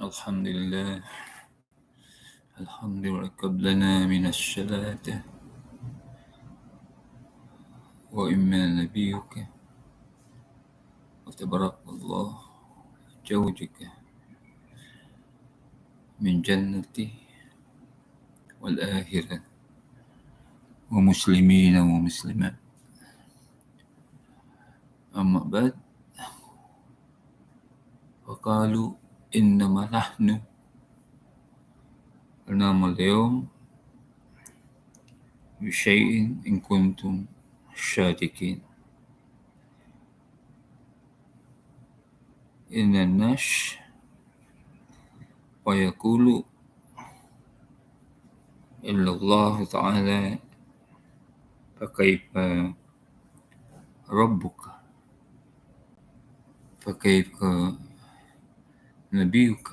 الحمد لله الحمد لله قبلنا من الشلاة وإما نبيك وتبارك الله جوجك من جنتي والآخرة ومسلمين ومسلمات. أما بعد، فقالوا إنما نحن نعمل اليوم بشيء إن كنتم صادقين. إن الناس ويقول إلا الله تعالى فكيف ربك فكيف نبيك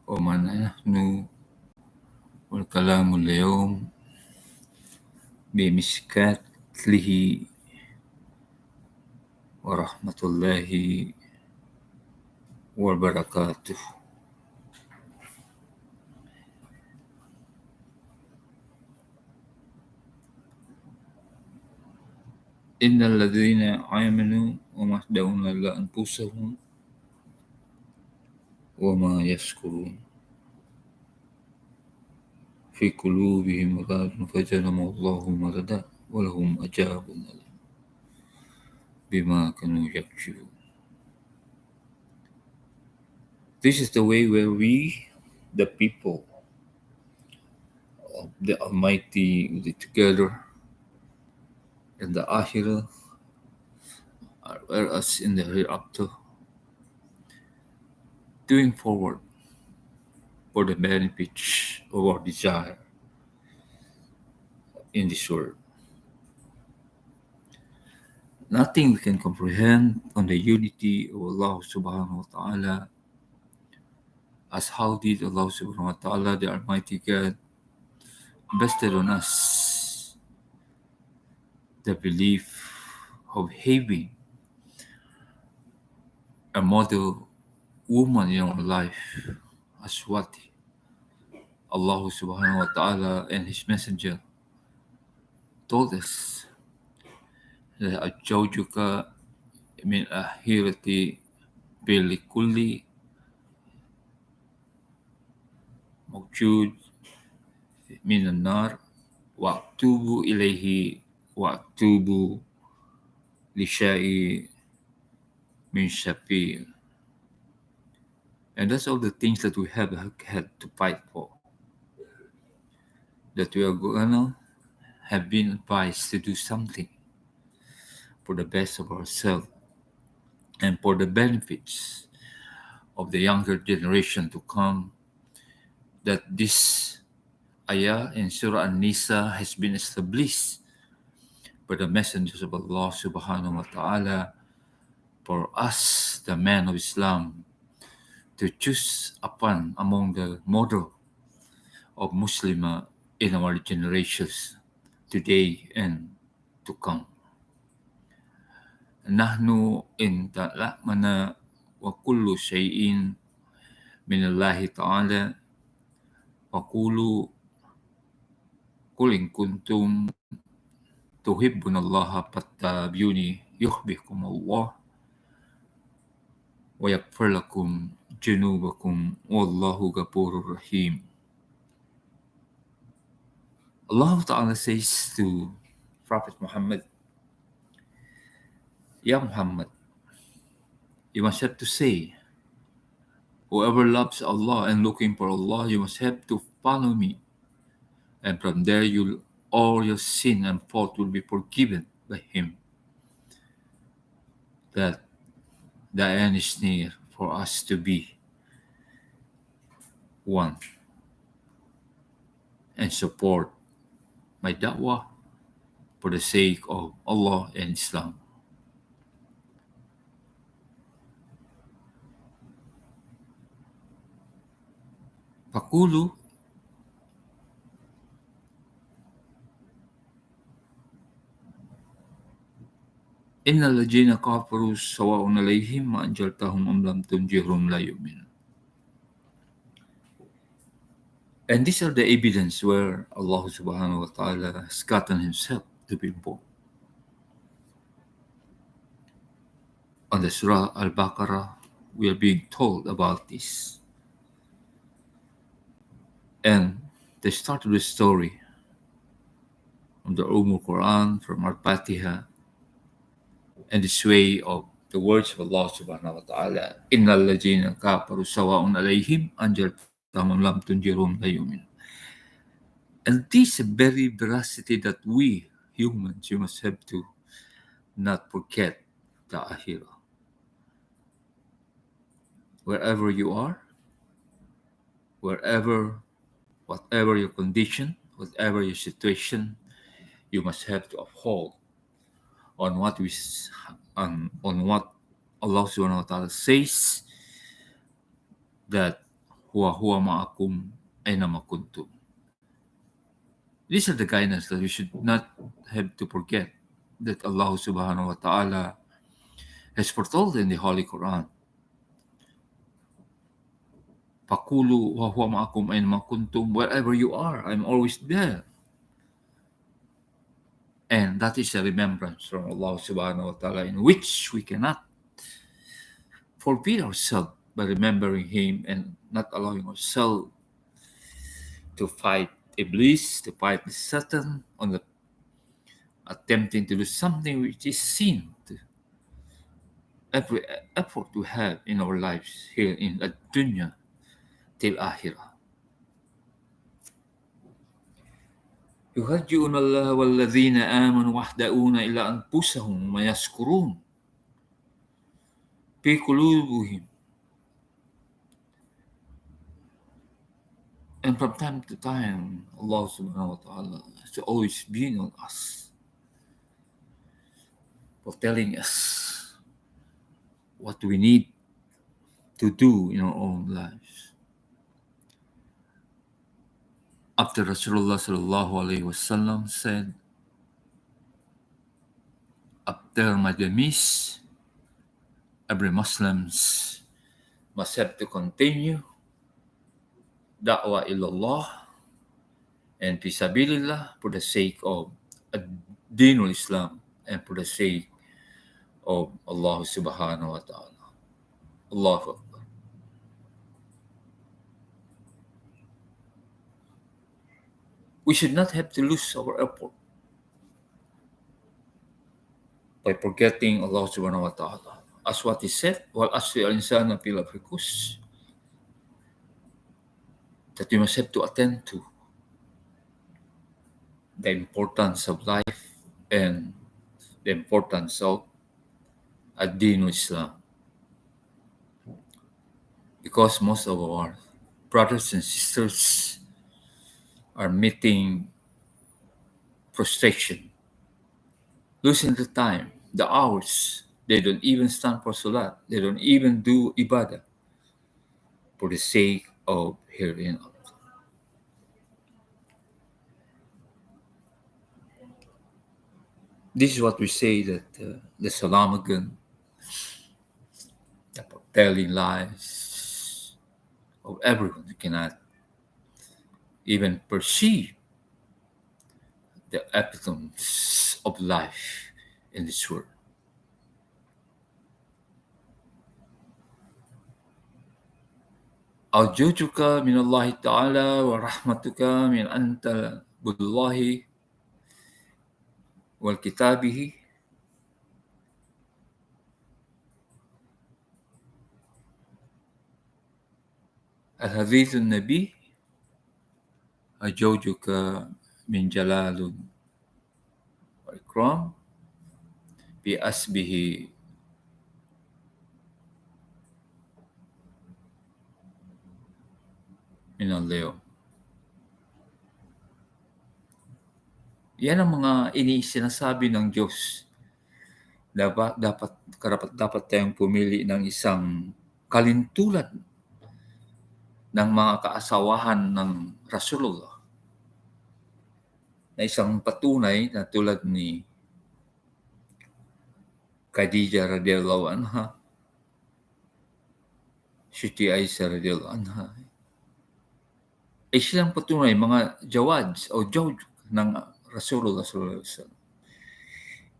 ومن نحن. والكلام اليوم بمشكاته ورحمة الله وبركاته. إن الذين آمنوا ومهدون لأنفسهم وما يشكرون في قلوبهم مرض فجعلهم الله مرضا ولهم عذاب أليم بما كانوا يكسبون. This is the way where we, the people of the Almighty, will be together in the Akhira, whereas in the hereafter, doing forward for the benefits of our desire in this world. Nothing we can comprehend on the unity of Allah subhanahu wa ta'ala, as how did Allah subhanahu wa ta'ala, the Almighty God, vested on us the belief of having a model woman in our life as what Allah subhanahu wa ta'ala and His Messenger told us. أَزْوَجُكَ مِنْ أَخِيرَةِ بِلِكُلِّ موجود من النار وأكتب إليه وأكتب لشيء من شفيع. And that's all the things that we have had to fight for, that we are gonna have been advised to do something for the best of ourselves and for the benefits of the younger generation to come, that this ayah in Surah An-Nisa has been established by the messengers of Allah subhanahu wa ta'ala for us, the men of Islam, to choose upon among the model of Muslim in our generations today and to come. نحن إن تألمنا وكل شيء من الله تعالى فقولوا قل إن كنتم تحبون الله فاتبعوني يحببكم الله ويغفر لكم جنوبكم والله غفور رحيم. Allah Ta'ala says to Prophet Muhammad, Ya Muhammad, you must have to say, whoever loves Allah and looking for Allah, you must have to follow me. And from there, all your sin and fault will be forgiven by Him. That the end is near for us to be one and support my da'wah for the sake of Allah and Islam. فقولوا إن الذين كفروا سواء عليهم أنذرتهم أم لم تنذرهم لا يؤمنون. And these are the evidence where Allah subhanahu wa ta'ala has gotten himself to be born. On the Surah Al-Baqarah, we are being told about this. And they started the story from the Quran, from Al-Fatiha, and this way of the words of Allah subhanahu wa ta'ala. Innal ladzina kafaru sawa'un alayhim anjartahum lam tunjirum la yu'min. And this very veracity that we humans, you must have to not forget the Akhira. Wherever you are, whatever your condition, whatever your situation, you must have to uphold on what on what Allah subhanahu wa ta'ala says, that huwa ma'akum aynama kuntum. These are the guidance that we should not have to forget, that Allah subhanahu wa ta'ala has foretold in the Holy Quran. Pakulu wa huwa ma'akum aynama kuntum. Wherever you are, I'm always there. And that is a remembrance from Allah subhanahu wa ta'ala, in which we cannot forbid ourselves by remembering Him and not allowing ourselves to fight Iblis, to fight Satan on the attempting to do something which is sin to every effort we have in our lives here in the dunya till Akhira. يهجئون الله والذين آمنوا وحدؤون إلى أنفسهم ويذكرون في قلوبهم. And from time to time, Allah subhanahu wa ta'ala has always been on us, for telling us what we need to do in our own lives. After Rasulullah sallallahu alaihi wasallam said, after my demise, every Muslims must have to continue da'wah ilallah and fisabilillah, for the sake of Dinul Islam and for the sake of Allah subhanahu wa ta'ala. Allahu Akbar. We should not have to lose our effort by forgetting Allah subhanahu wa ta'ala. As what he said, wal asri al-insana fil khusr, that we must have to attend to the importance of life and the importance of Ad-Din Islam. Because most of our brothers and sisters are meeting frustration, losing the time, the hours. They don't even stand for salat. They don't even do ibadah for the sake of hearing Allah. This is what we say, that the salamagan, about telling lies of everyone who cannot even perceive the epitomes of life in this world. Arjujuka min Allah Ta'ala wa rahmatuka min anta bullahi wal kitabihi al-hadith al-nabi arjujuka min jalalun wa ikram bi asbihi min al-leo. Yan ang mga sinasabi ng Diyos. Dapat tayong pumili ng isang kalintulad ng mga kaasawahan ng Rasulullah, na isang patunay na tulad ni Khadija radhiyallahu anha, Siti Aisha radhiyallahu anha, ay silang patunay mga jawads o jawj ng Rasulullah sallallahu alaihi wasallam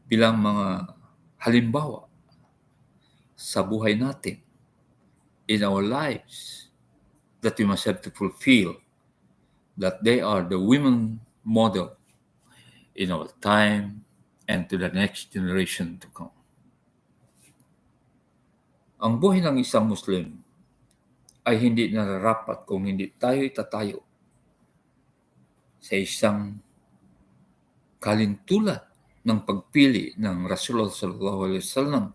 bilang mga halimbawa sa buhay natin in our lives that we must have to fulfill, that they are the women model in our time and to the next generation to come. Ang buhay ng isang Muslim ay hindi nararapat kung hindi tayo'y tatayo sa isang kalintulan ng pagpili ng Rasulullah sallallahu alaihi wasallam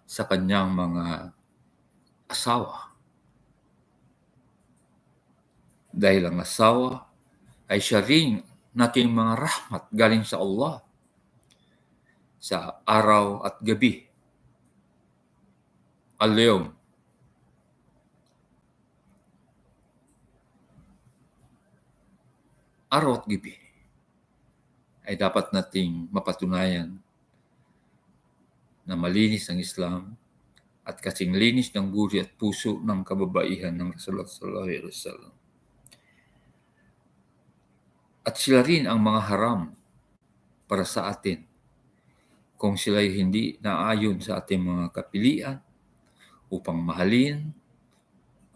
sa kanyang mga asawa. Dahil ang asawa ay siya rin nating mga rahmat galing sa Allah sa araw at gabi. Al-yawm araw at gabi ay dapat nating mapatunayan na malinis ang Islam at kasing linis ng buhay at puso ng kababaihan ng Rasulullah sallallahu alaihi wasallam. At sila rin ang mga haram para sa atin kung sila'y hindi naayon sa ating mga kapilian upang mahalin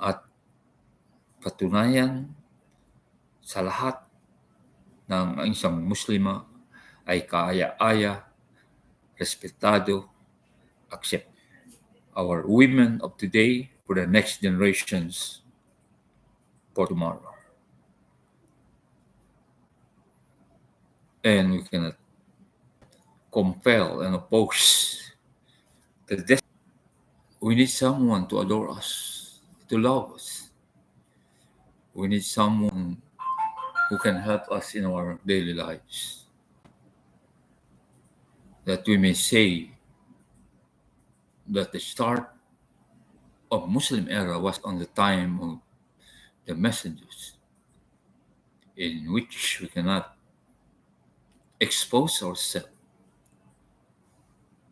at patunayan sa lahat ng isang Muslima ay kaaya-aya, respetado, accept our women of today for the next generations for tomorrow. And we cannot compel and oppose the destiny. We need someone to adore us, to love us. We need someone who can help us in our daily lives. That we may say that the start of Muslim era was on the time of the messengers, in which we cannot expose ourselves.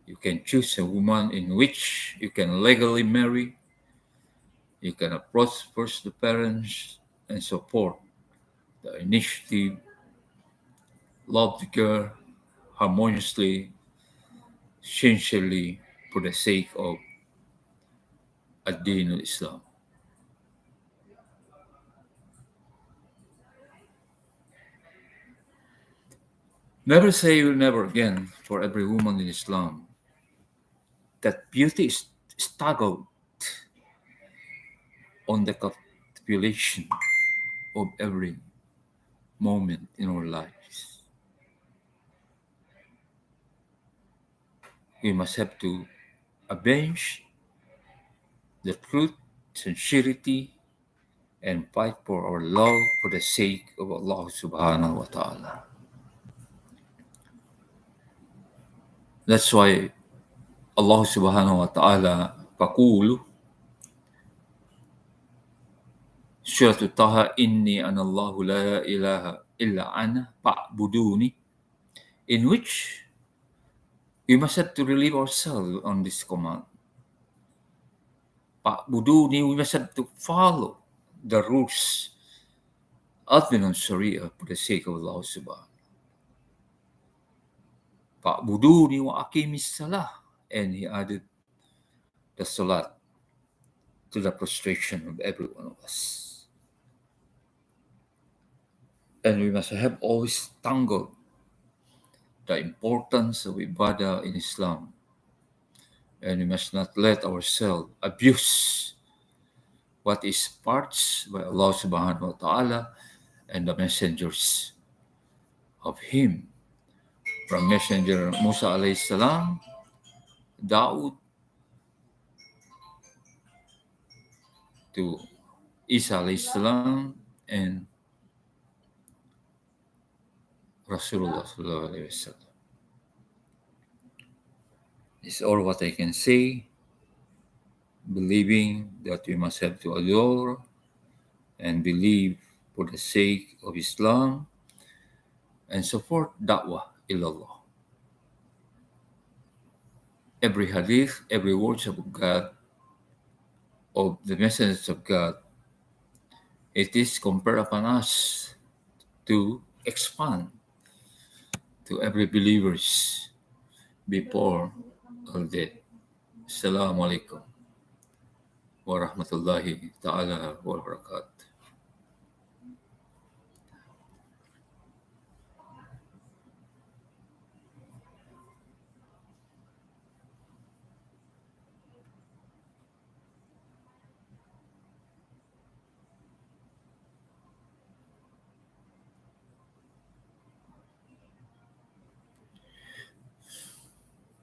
You can choose a woman in which you can legally marry. You can approach first the parents and support the initiative, love the girl harmoniously, sincerely, for the sake of ad-din al-Islam. Never say you'll never again for every woman in Islam. That beauty is staggered on the capitulation of every moment in our lives. We must have to avenge the truth, sincerity, and fight for our love for the sake of Allah subhanahu wa ta'ala. That's why Allah subhanahu wa ta'ala paqulu Surah Taha, inni anallahu la ilaha illa ana fa'buduni, in which we must have to relieve ourselves on this command. Fa'buduni, we must have to follow the rules admin Sharia for the sake of Allah subhanahu. Fa'buduni wa aqimis salah, and he added the salat to the prostration of every one of us. And we must have always tangled the importance of ibadah in Islam. And we must not let ourselves abuse what is parts by Allah subhanahu wa ta'ala and the messengers of Him. From Messenger Musa alayhi salam, Daud, to Isa alayhi salam, and Rasulullah sallallahu alayhi wa sallam. This is all what I can say, believing that we must have to adore and believe for the sake of Islam and support da'wah ilallah. Every hadith, every words of God, of the messengers of God, It is conferred upon us to expand to every believers before all death. Assalamu alaikum wa rahmatullahi ta'ala wa barakatuh.